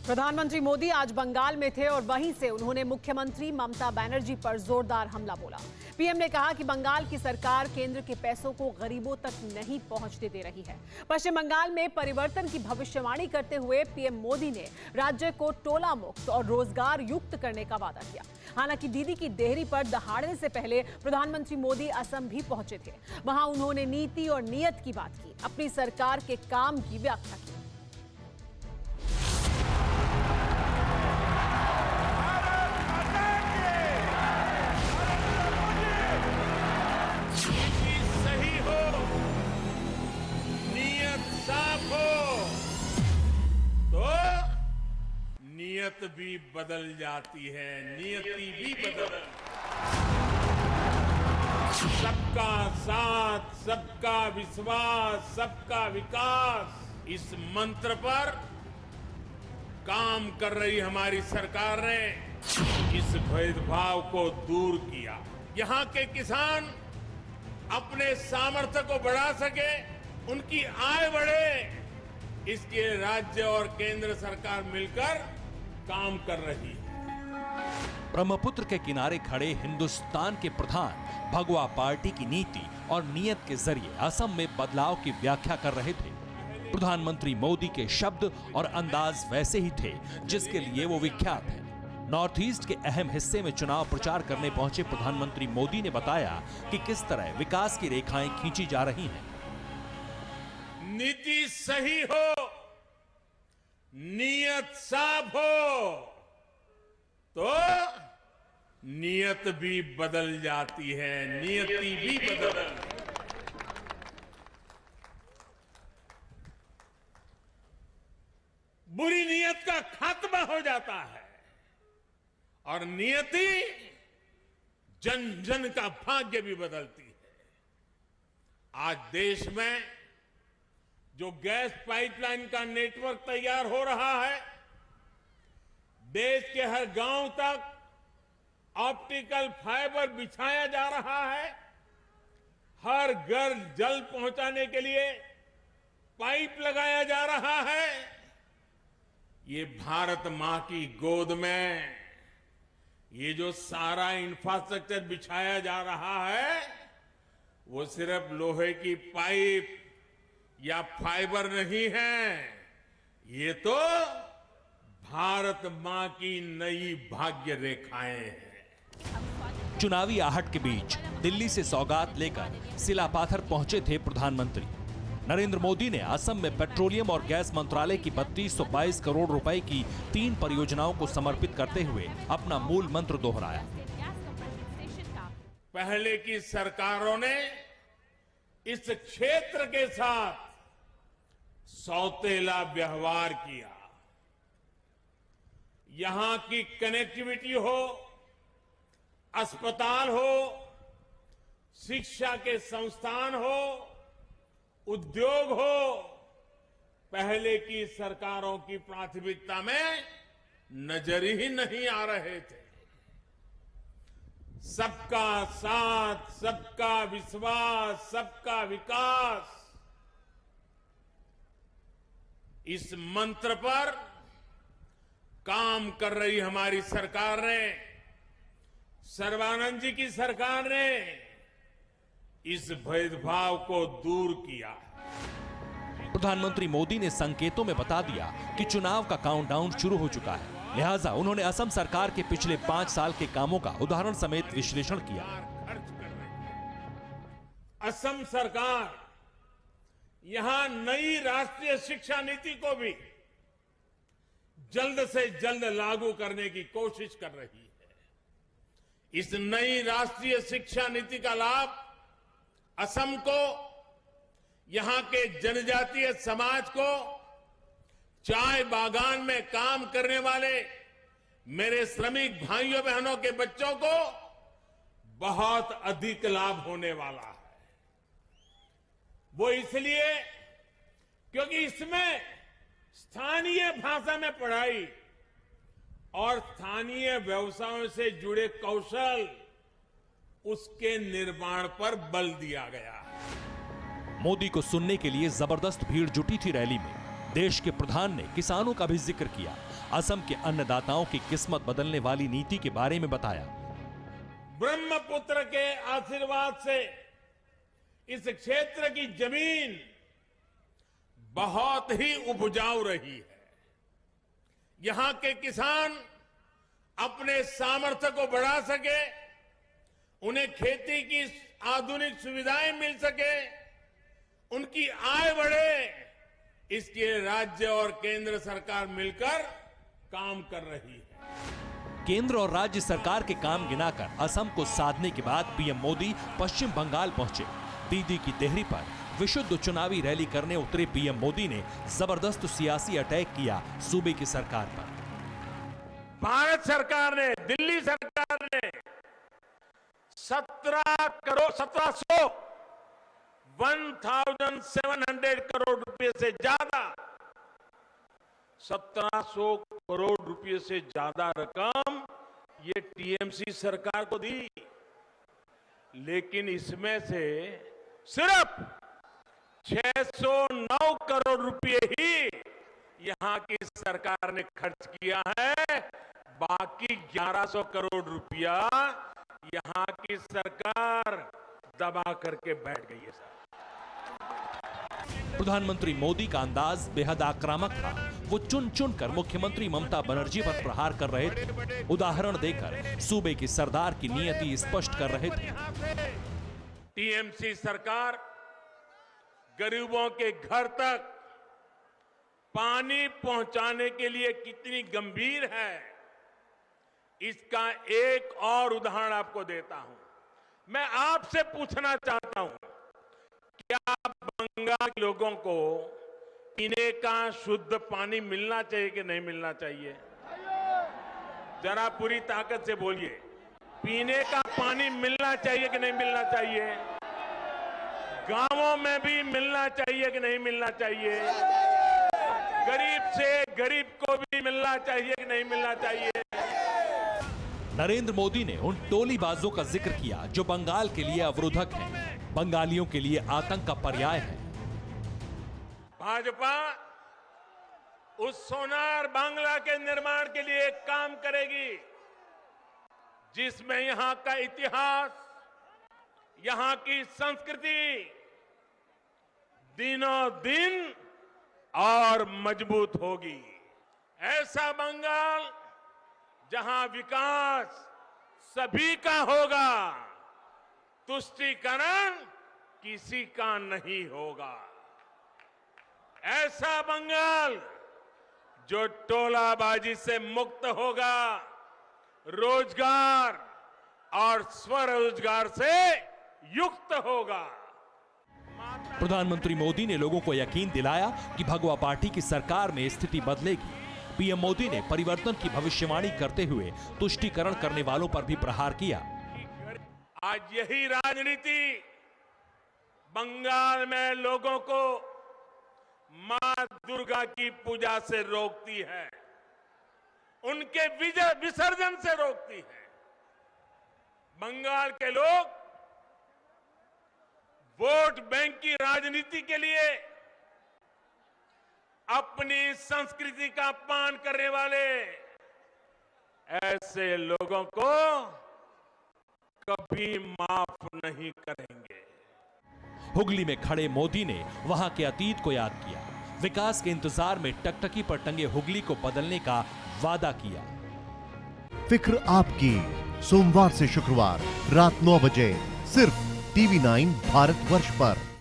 प्रधानमंत्री मोदी आज बंगाल में थे और वहीं से उन्होंने मुख्यमंत्री ममता बनर्जी पर जोरदार हमला बोला। पीएम ने कहा कि बंगाल की सरकार केंद्र के पैसों को गरीबों तक नहीं पहुंचने दे रही है। पश्चिम बंगाल में परिवर्तन की भविष्यवाणी करते हुए पीएम मोदी ने राज्य को टोला मुक्त और रोजगार युक्त करने का वादा किया। हालांकि दीदी की देहरी पर दहाड़ने से पहले प्रधानमंत्री मोदी असम भी पहुंचे थे। वहां उन्होंने नीति और नीयत की बात की, अपनी सरकार के काम की व्याख्या की। नियत भी बदल जाती है, नियति भी बदल। सबका साथ, सबका विश्वास, सबका विकास, इस मंत्र पर काम कर रही हमारी सरकार ने इस भेदभाव को दूर किया। यहाँ के किसान अपने सामर्थ्य को बढ़ा सके, उनकी आय बढ़े, इसके राज्य और केंद्र सरकार मिलकर काम कर रही है। ब्रह्मपुत्र के किनारे खड़े हिंदुस्तान के प्रधान भगवा पार्टी की नीति और नीयत के जरिए असम में बदलाव की व्याख्या कर रहे थे। प्रधानमंत्री मोदी के शब्द और अंदाज वैसे ही थे जिसके लिए वो विख्यात हैं। नॉर्थ ईस्ट के अहम हिस्से में चुनाव प्रचार करने पहुंचे प्रधानमंत्री मोदी ने बताया कि किस तरह विकास की रेखाएं खींची जा रही हैं। नीति सही हो, नीयत साफ हो, तो नीयत भी बदल जाती है, नियति भी बदल। बुरी नीयत का खात्मा हो जाता है और नियति जन जन का भाग्य भी बदलती है। आज देश में जो गैस पाइपलाइन का नेटवर्क तैयार हो रहा है, देश के हर गांव तक ऑप्टिकल फाइबर बिछाया जा रहा है, हर घर जल पहुंचाने के लिए पाइप लगाया जा रहा है, ये भारत मां की गोद में ये जो सारा इंफ्रास्ट्रक्चर बिछाया जा रहा है, वो सिर्फ लोहे की पाइप या फाइबर नहीं है, ये तो भारत मां की नई भाग्य रेखाएं हैं। चुनावी आहट के बीच दिल्ली से सौगात लेकर सिलापाथर पहुंचे थे प्रधानमंत्री नरेंद्र मोदी ने असम में पेट्रोलियम और गैस मंत्रालय की 3222 करोड़ रुपए की 3 परियोजनाओं को समर्पित करते हुए अपना मूल मंत्र दोहराया। पहले की सरकारों ने इस क्षेत्र के साथ सौतेला व्यवहार किया। यहां की कनेक्टिविटी हो, अस्पताल हो, शिक्षा के संस्थान हो, उद्योग हो, पहले की सरकारों की प्राथमिकता में नजर ही नहीं आ रहे थे। सबका साथ, सबका विश्वास, सबका विकास, इस मंत्र पर काम कर रही हमारी सरकार ने, सर्बानंद जी की सरकार ने इस भेदभाव को दूर किया। प्रधानमंत्री मोदी ने संकेतों में बता दिया कि चुनाव का काउंटडाउन शुरू हो चुका है। लिहाजा उन्होंने असम सरकार के पिछले 5 साल के कामों का उदाहरण समेत विश्लेषण किया। असम सरकार यहां नई राष्ट्रीय शिक्षा नीति को भी जल्द से जल्द लागू करने की कोशिश कर रही है। इस नई राष्ट्रीय शिक्षा नीति का लाभ असम को, यहां के जनजातीय समाज को, चाय बागान में काम करने वाले मेरे श्रमिक भाइयों बहनों के बच्चों को बहुत अधिक लाभ होने वाला है। वो इसलिए क्योंकि इसमें स्थानीय भाषा में पढ़ाई और स्थानीय व्यवसायों से जुड़े कौशल, उसके निर्माण पर बल दिया गया है। मोदी को सुनने के लिए जबरदस्त भीड़ जुटी थी रैली में। देश के प्रधान ने किसानों का भी जिक्र किया। असम के अन्नदाताओं की किस्मत बदलने वाली नीति के बारे में बताया। ब्रह्मपुत्र के आशीर्वाद से इस क्षेत्र की जमीन बहुत ही उपजाऊ रही है। यहां के किसान अपने सामर्थ्य को बढ़ा सके, उन्हें खेती की आधुनिक सुविधाएं मिल सके, उनकी आय बढ़े, इसके राज्य और केंद्र सरकार मिलकर काम कर रही है। केंद्र और राज्य सरकार के काम गिनाकर असम को साधने के बाद पीएम मोदी पश्चिम बंगाल पहुंचे। दीदी की देहरी पर विशुद्ध चुनावी रैली करने उतरे पीएम मोदी ने जबरदस्त सियासी अटैक किया सूबे की सरकार पर। भारत सरकार ने, दिल्ली सरकार ने 1700 करोड़ रुपए से ज्यादा 1700 करोड़ रुपए से ज्यादा रकम ये टीएमसी सरकार को दी। लेकिन इसमें से सिर्फ 609 करोड़ रुपए ही यहां की सरकार ने खर्च किया है। बाकी 1100 करोड़ रुपया यहां की सरकार दबा करके बैठ गई है। प्रधानमंत्री मोदी का अंदाज बेहद आक्रामक था। वो चुन चुन कर मुख्यमंत्री ममता बनर्जी पर प्रहार कर रहे थे। उदाहरण देकर सूबे की सरदार की नियति स्पष्ट कर रहे थे। टीएमसी सरकार गरीबों के घर तक पानी पहुंचाने के लिए कितनी गंभीर है, इसका एक और उदाहरण आपको देता हूं। मैं आपसे पूछना चाहता हूं, क्या बंगाल के लोगों को पीने का शुद्ध पानी मिलना चाहिए कि नहीं मिलना चाहिए? जरा पूरी ताकत से बोलिए, पीने का पानी मिलना चाहिए कि नहीं मिलना चाहिए? गांवों में भी मिलना चाहिए कि नहीं मिलना चाहिए? गरीब से गरीब को भी मिलना चाहिए कि नहीं मिलना चाहिए? नरेंद्र मोदी ने उन टोलीबाजों का जिक्र किया जो बंगाल के लिए अवरोधक हैं, बंगालियों के लिए आतंक का पर्याय है। भाजपा उस सोनार बांग्ला के निर्माण के लिए एक काम करेगी जिसमें यहां का इतिहास, यहां की संस्कृति दिनों दिन और मजबूत होगी। ऐसा बंगाल जहां विकास सभी का होगा, तुष्टीकरण किसी का नहीं होगा। ऐसा बंगाल जो टोलाबाजी से मुक्त होगा, रोजगार और स्वरोजगार से युक्त होगा। प्रधानमंत्री मोदी ने लोगों को यकीन दिलाया कि भगवा पार्टी की सरकार में स्थिति बदलेगी। पीएम मोदी ने परिवर्तन की भविष्यवाणी करते हुए तुष्टीकरण करने वालों पर भी प्रहार किया। आज यही राजनीति बंगाल में लोगों को मां दुर्गा की पूजा से रोकती है, उनके विसर्जन से रोकती है। बंगाल के लोग वोट बैंक की राजनीति के लिए अपनी संस्कृति का अपमान करने वाले ऐसे लोगों को कभी माफ नहीं करेंगे। हुगली में खड़े मोदी ने वहां के अतीत को याद किया। विकास के इंतजार में टकटकी पर टंगे हुगली को बदलने का वादा किया। फिक्र आपकी, सोमवार से शुक्रवार रात 9 बजे सिर्फ TV9 भारतवर्ष पर।